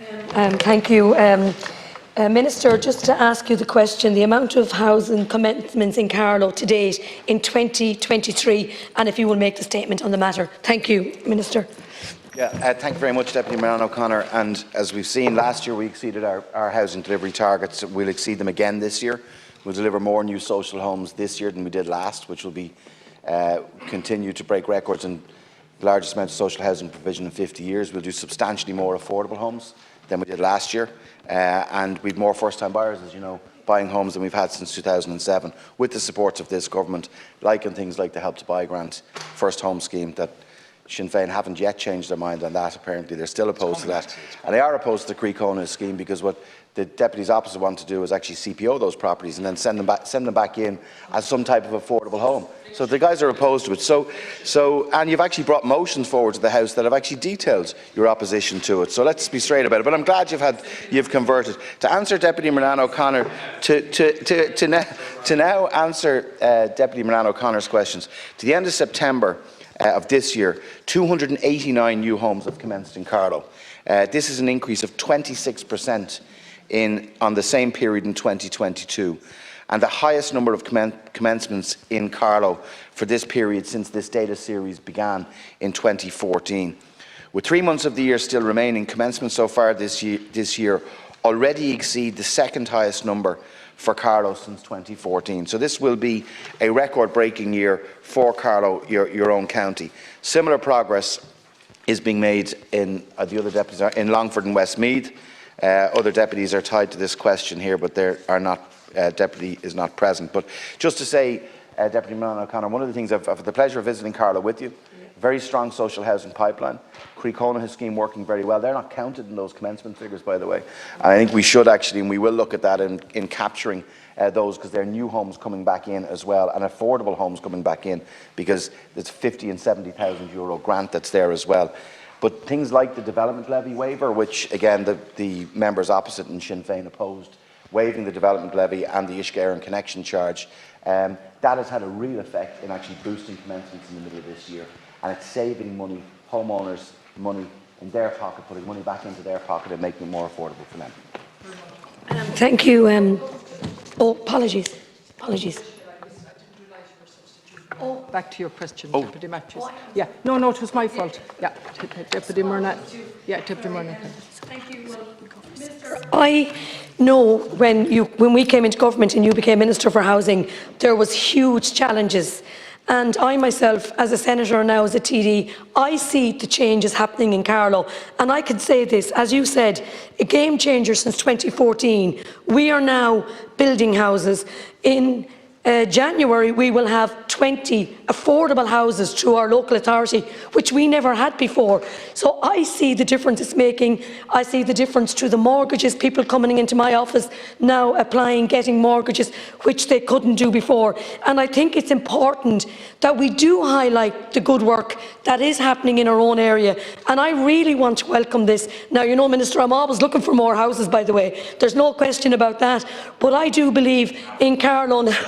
Thank you. Minister, just to ask you the question, the amount of housing commencements in Carlow to date in 2023, and if you will make the statement on the matter. Thank you, Minister. Yeah, thank you very much, Deputy Murnane O'Connor. And as we've seen, last year we exceeded our housing delivery targets. We'll exceed them again this year. We'll deliver more new social homes this year than we did last, which will be continue to break records and the largest amount of social housing provision in 50 years. We'll do substantially more affordable homes than we did last year. And we've more first-time buyers, as you know, buying homes than we've had since 2007, with the support of this government, like in things like the Help to Buy grant, first home scheme, that Sinn Féin haven't yet changed their mind on that. Apparently they're still opposed to that. And they are opposed to the Croí scheme because what the deputies opposite want to do is actually CPO those properties and then send them back in as some type of affordable home. So the guys are opposed to it. And you've actually brought motions forward to the House that have actually detailed your opposition to it. So let's be straight about it. But I'm glad you've converted. To answer Deputy Murnane O'Connor, to now answer Deputy Murnane O'Connor's questions, to the end of September of this year, 289 new homes have commenced in Carlow. This is an increase of 26% on the same period in 2022, and the highest number of commencements in Carlow for this period since this data series began in 2014. With 3 months of the year still remaining, commencements so far this year already exceed the second highest number for Carlow since 2014. So this will be a record-breaking year for Carlow, your own county. Similar progress is being made in the other deputies in Longford and Westmeath. Other deputies are tied to this question here, but deputy is not present. But just to say, Deputy Murnane O'Connor, one of the things I've had the pleasure of visiting Carlow with you. Very strong social housing pipeline. Croí scheme working very well. They're not counted in those commencement figures, by the way. And I think we should actually, and we will look at that in capturing those, because there are new homes coming back in as well, and affordable homes coming back in, because there's 50 and 70,000 euro grant that's there as well. But things like the development levy waiver, which again the members opposite in Sinn Féin opposed, waiving the development levy and the Ishgare connection charge, that has had a real effect in actually boosting commencements in the middle of this year. And it's saving money, homeowners money in their pocket, putting money back into their pocket and making it more affordable for them. Thank you. Apologies. Oh, back to your question, Deputy Matthews. Yeah, no, it was my fault. Yeah, Deputy Murnane. Yeah, Deputy Murnane. Thank you, Minister. I know when we came into government and you became Minister for Housing, there was huge challenges. And I myself, as a senator now as a TD, I see the changes happening in Carlow. And I could say this, as you said, a game changer since 2014. We are now building houses. In January, we will have 20 affordable houses through our local authority, which we never had before. So I see the difference it's making. I see the difference through the mortgages, people coming into my office now applying, getting mortgages, which they couldn't do before. And I think it's important that we do highlight the good work that is happening in our own area. And I really want to welcome this. Now, you know, Minister, I'm always looking for more houses, by the way. There's no question about that. But I do believe in Carlow now.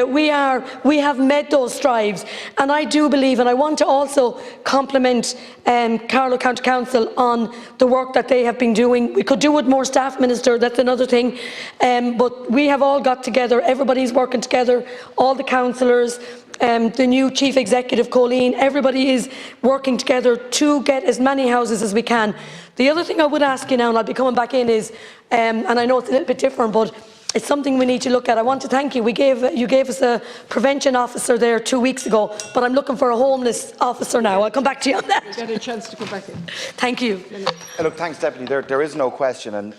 We have met those strives, and I do believe, and I want to also compliment Carlow County Council on the work that they have been doing. We could do with more staff, Minister, that's another thing, but we have all got together, everybody's working together, all the councillors, the new Chief Executive, Colleen, everybody is working together to get as many houses as we can. The other thing I would ask you now, and I'll be coming back in, is, and I know it's a little bit different, but it's something we need to look at. I want to thank you. You gave us a prevention officer there 2 weeks ago, but I'm looking for a homeless officer now. I'll come back to you on that. You get a chance to come back in. Thank you. Look, thanks, Deputy. There is no question and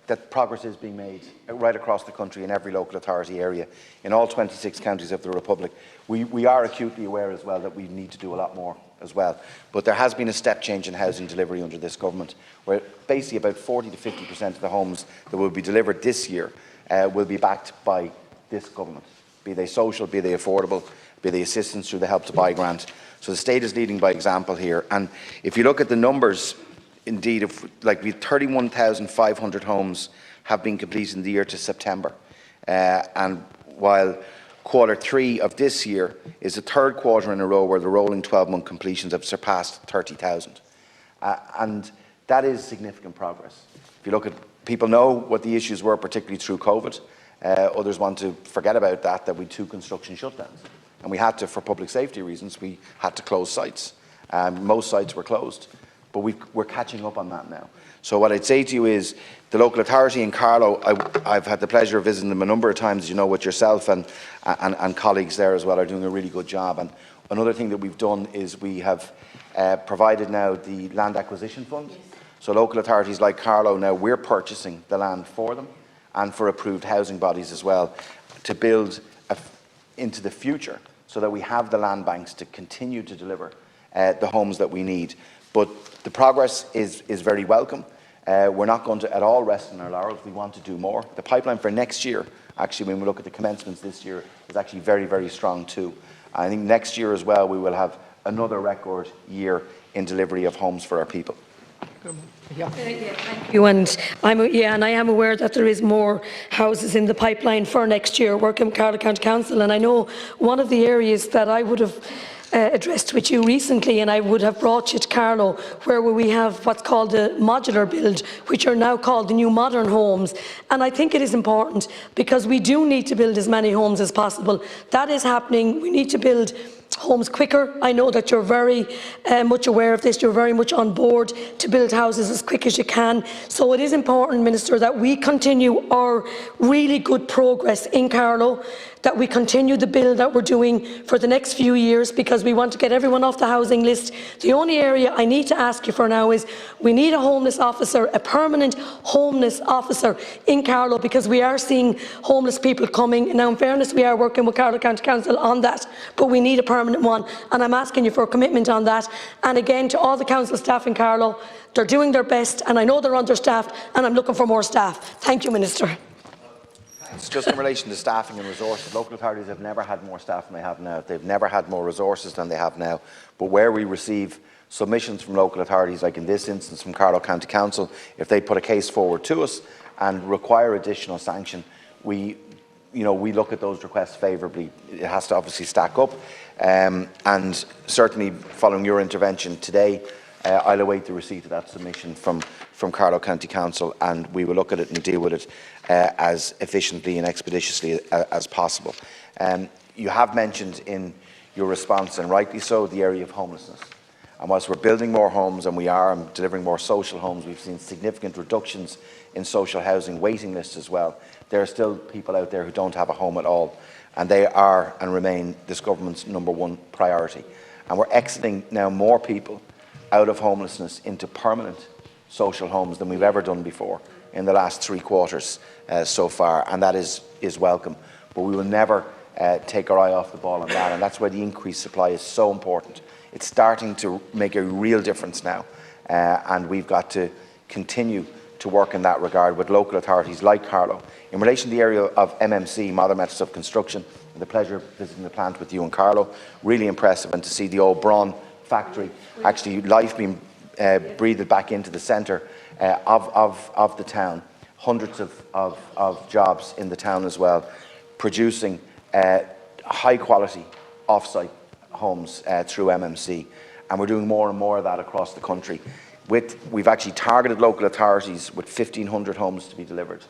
that progress is being made right across the country in every local authority area, in all 26 counties of the Republic. We are acutely aware as well that we need to do a lot more as well. But there has been a step change in housing delivery under this government, where basically about 40 to 50% of the homes that will be delivered this year will be backed by this government, be they social, be they affordable, be they assistance through the Help to Buy grant. So the state is leading by example here. And if you look at the numbers, indeed, we 31,500 homes have been completed in the year to September. And while Q3 of this year is the third quarter in a row where the rolling 12-month completions have surpassed 30,000. And that is significant progress. If you look at, people know what the issues were, particularly through COVID. Others want to forget about that we had 2 construction shutdowns. And we had to, for public safety reasons, we had to close sites. Most sites were closed. But we're catching up on that now. So what I'd say to you is, the local authority in Carlow, I've had the pleasure of visiting them a number of times, you know, with yourself and colleagues there as well, are doing a really good job. And another thing that we've done is we have provided now the land acquisition fund. Yes. So local authorities like Carlow now, we're purchasing the land for them and for approved housing bodies as well, to build into the future, so that we have the land banks to continue to deliver the homes that we need. But the progress is very welcome. We're not going to at all rest on our laurels. We want to do more. The pipeline for next year, actually, when we look at the commencements this year, is actually very, very strong too. I think next year as well, we will have another record year in delivery of homes for our people. Yeah. Thank you. And I am aware that there is more houses in the pipeline for next year, working with Carlow County Council. And I know one of the areas that I would have addressed with you recently, and I would have brought you to Carlow, where we have what's called a modular build, which are now called the new modern homes. And I think it is important, because we do need to build as many homes as possible. That is happening. We need to build homes quicker. I know that you're very much aware of this. You're very much on board to build houses as quick as you can. So it is important, Minister, that we continue our really good progress in Carlow, that we continue the build that we're doing for the next few years, because we want to get everyone off the housing list. The only area I need to ask you for now is, we need a homeless officer, a permanent homeless officer in Carlow, because we are seeing homeless people coming. Now, in fairness, we are working with Carlow County Council on that, but we need a permanent one, and I'm asking you for a commitment on that. And again, to all the council staff in Carlow, they're doing their best, and I know they're understaffed, and I'm looking for more staff. Thank you, Minister. It's just in relation to staffing and resources. Local authorities have never had more staff than they have now. They've never had more resources than they have now. But where we receive submissions from local authorities, like in this instance from Carlow County Council, if they put a case forward to us and require additional sanction, we look at those requests favourably. It has to obviously stack up. And certainly, following your intervention today, I'll await the receipt of that submission from Carlow County Council, and we will look at it and deal with it as efficiently and expeditiously as possible. You have mentioned in your response, and rightly so, the area of homelessness. And whilst we're building more homes and we are delivering more social homes, we've seen significant reductions in social housing waiting lists as well. There are still people out there who don't have a home at all, and they are and remain this government's #1 priority. And we're exiting now more people out of homelessness into permanent social homes than we've ever done before in the last 3 quarters so far, and that is welcome. But we will never take our eye off the ball on that, and that's why the increased supply is so important. It's starting to make a real difference now, and we've got to continue to work in that regard with local authorities like Carlow. In relation to the area of MMC, modern methods of construction, I had the pleasure of visiting the plant with you in Carlow. Really impressive, and to see the old Braun factory, actually life being breathed back into the centre of the town. Hundreds of jobs in the town as well, producing high quality off-site homes through MMC, and we're doing more and more of that across the country. We've actually targeted local authorities with 1,500 homes to be delivered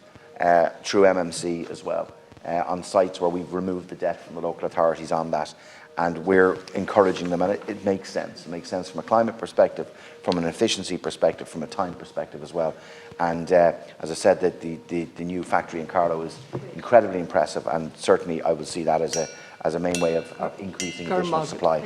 through MMC as well, on sites where we've removed the debt from the local authorities on that. And we're encouraging them, and it makes sense. It makes sense from a climate perspective, from an efficiency perspective, from a time perspective as well. And as I said, that the new factory in Carlow is incredibly impressive, and certainly I would see that as a main way of increasing additional supply.